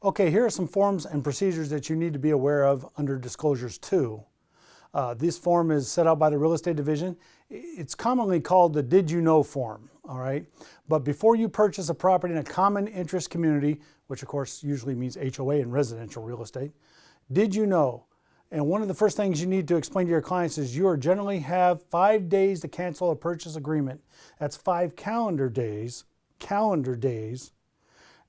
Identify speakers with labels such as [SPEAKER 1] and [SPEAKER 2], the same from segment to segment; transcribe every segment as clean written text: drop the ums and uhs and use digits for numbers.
[SPEAKER 1] Okay, here are some forms and procedures that you need to be aware of under Disclosures 2. This form is set out by the Real Estate Division. It's commonly called the Did You Know form, all right? But before you purchase a property in a common interest community, which of course usually means HOA in residential real estate, did you know? And one of the first things you need to explain to your clients is you generally have 5 days to cancel a purchase agreement. That's 5 calendar days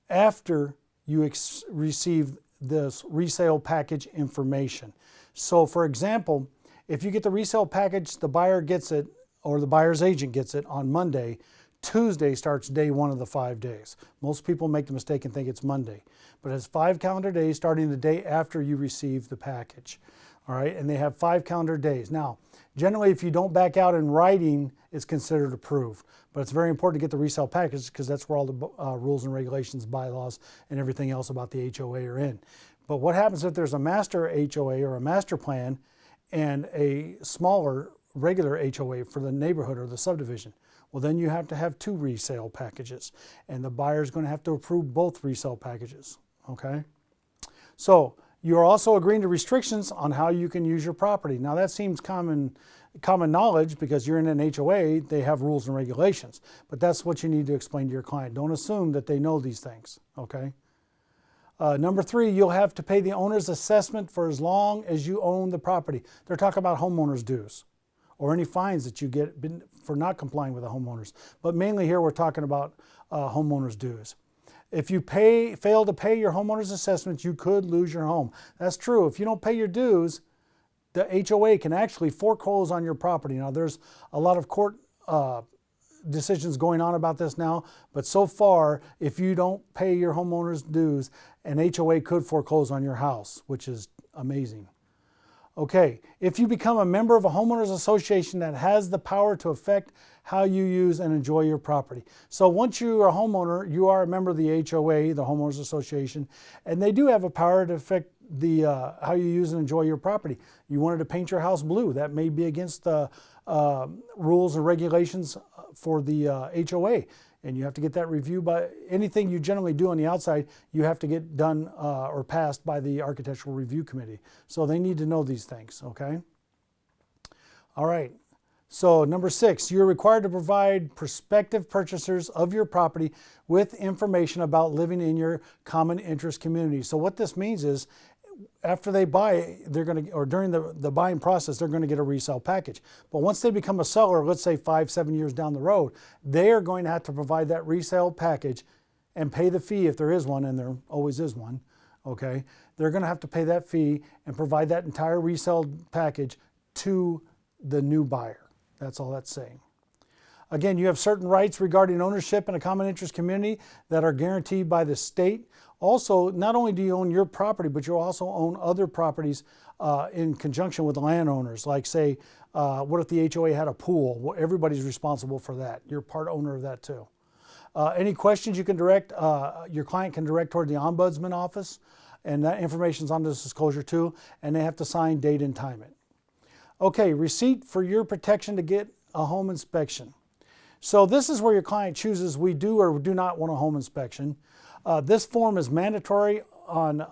[SPEAKER 1] after you receive this resale package information. So for example, if you get the resale package, the buyer gets it, or the buyer's agent gets it on Monday, Tuesday starts day 1 of the 5 days. Most people make the mistake and think it's Monday, but it's 5 calendar days starting the day after you receive the package. All right, and they have 5 calendar days. Now, generally, if you don't back out in writing, it's considered approved. But it's very important to get the resale package because that's where all the rules and regulations, bylaws, and everything else about the HOA are in. But what happens if there's a master HOA or a master plan and a smaller regular HOA for the neighborhood or the subdivision? Well, then you have to have 2 resale packages, and the buyer is going to have to approve both resale packages, okay? So you're also agreeing to restrictions on how you can use your property. Now that seems common knowledge because you're in an HOA, they have rules and regulations, but that's what you need to explain to your client. Don't assume that they know these things, okay? Number 3, you'll have to pay the owner's assessment for as long as you own the property. They're talking about homeowner's dues or any fines that you get for not complying with the homeowners. But mainly here we're talking about homeowner's dues. If you fail to pay your homeowner's assessment, you could lose your home. That's true. If you don't pay your dues, the HOA can actually foreclose on your property. Now there's a lot of court decisions going on about this now, but so far, if you don't pay your homeowner's dues, an HOA could foreclose on your house, which is amazing. Okay, if you become a member of a homeowners association that has the power to affect how you use and enjoy your property. So once you are a homeowner, you are a member of the HOA, the homeowners association, and they do have a power to affect the how you use and enjoy your property. You wanted to paint your house blue, that may be against the rules and regulations for the HOA, and you have to get that reviewed by anything you generally do on the outside. You have to get done or passed by the Architectural Review Committee. So they need to know these things, okay? All right. So number 6, you're required to provide prospective purchasers of your property with information about living in your common interest community. So what this means is after they buy, they're going to, or during the buying process, they're going to get a resale package. But once they become a seller, let's say 5-7 years down the road, they are going to have to provide that resale package and pay the fee if there is one, and there always is one, okay? They're going to have to pay that fee and provide that entire resale package to the new buyer. That's all that's saying. Again, you have certain rights regarding ownership in a common interest community that are guaranteed by the state. Also, not only do you own your property, but you also own other properties in conjunction with the landowners. Like say, what if the HOA had a pool? Well, everybody's responsible for that. You're part owner of that too. Any questions you can direct, your client can direct toward the Ombudsman office, and that information is on this disclosure too, and they have to sign, date, and time it. Okay, receipt for your protection to get a home inspection. So this is where your client chooses we do or do not want a home inspection. This form is mandatory on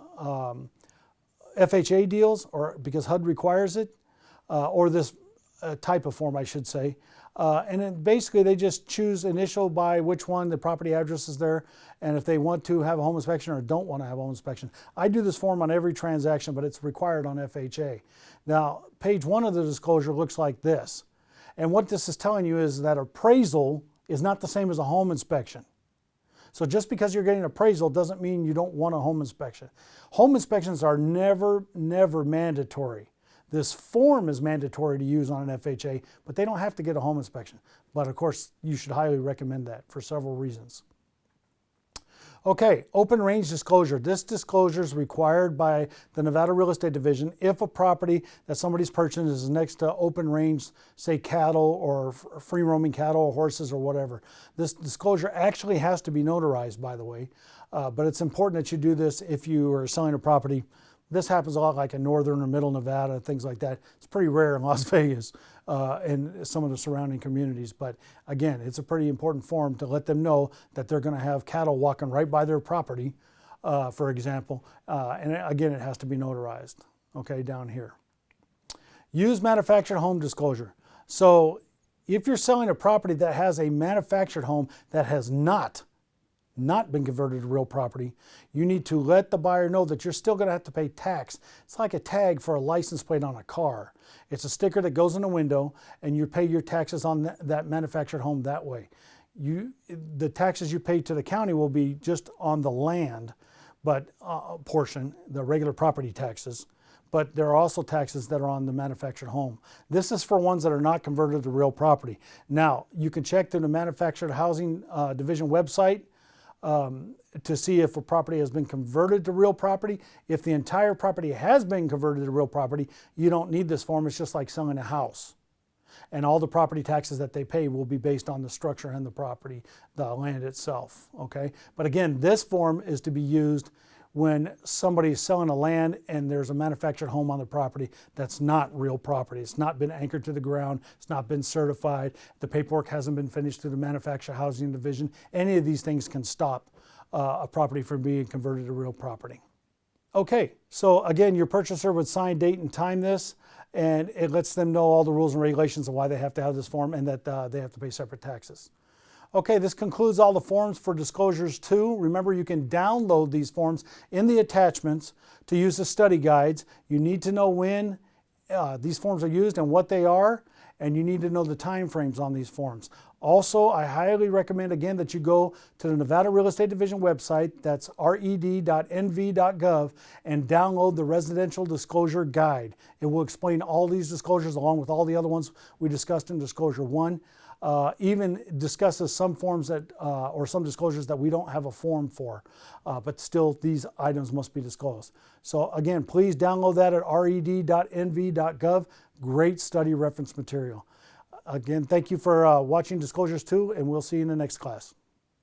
[SPEAKER 1] FHA deals, or because HUD requires it, or this type of form, I should say. And then basically they just choose initial by which one, the property address is there, and if they want to have a home inspection or don't want to have a home inspection. I do this form on every transaction, but it's required on FHA. Now, page 1 of the disclosure looks like this. And what this is telling you is that appraisal is not the same as a home inspection. So just because you're getting appraisal doesn't mean you don't want a home inspection. Home inspections are never mandatory. This form is mandatory to use on an FHA, but they don't have to get a home inspection. But of course, you should highly recommend that for several reasons. Okay, open range disclosure. This disclosure is required by the Nevada Real Estate Division if a property that somebody's purchasing is next to open range, say cattle or free roaming cattle or horses or whatever. This disclosure actually has to be notarized, by the way, but it's important that you do this if you are selling a property. This happens a lot like in northern or middle Nevada, things like that. It's pretty rare in Las Vegas and some of the surrounding communities. But again, it's a pretty important form to let them know that they're going to have cattle walking right by their property for example. And again, it has to be notarized, okay, down here. Use manufactured home disclosure. So if you're selling a property that has a manufactured home that has not been converted to real property, you need to let the buyer know that you're still going to have to pay tax. It's like a tag for a license plate on a car. It's a sticker that goes in the window, and you pay your taxes on that manufactured home that way. The taxes you pay to the county will be just on the land, but portion, the regular property taxes. But there are also taxes that are on the manufactured home. This is for ones that are not converted to real property. Now, you can check through the Manufactured Housing Division website to see if a property has been converted to real property. If the entire property has been converted to real property, you don't need this form. It's just like selling a house. And all the property taxes that they pay will be based on the structure and the property, the land itself, okay? But again, this form is to be used when somebody is selling a land and there's a manufactured home on the property that's not real property. It's not been anchored to the ground. It's not been certified. The paperwork hasn't been finished through the Manufactured Housing Division. Any of these things can stop a property from being converted to real property. Okay, so again, your purchaser would sign, date, and time this, and it lets them know all the rules and regulations of why they have to have this form and that they have to pay separate taxes. Okay, this concludes all the forms for Disclosures 2. Remember, you can download these forms in the attachments to use the study guides. You need to know when these forms are used and what they are, and you need to know the time frames on these forms. Also, I highly recommend, again, that you go to the Nevada Real Estate Division website, that's red.nv.gov, and download the Residential Disclosure Guide. It will explain all these disclosures along with all the other ones we discussed in Disclosure 1. Even discusses some forms that, or some disclosures that we don't have a form for, but still these items must be disclosed. So again, please download that at red.nv.gov. Great study reference material. Again, thank you for watching Disclosures 2, and we'll see you in the next class.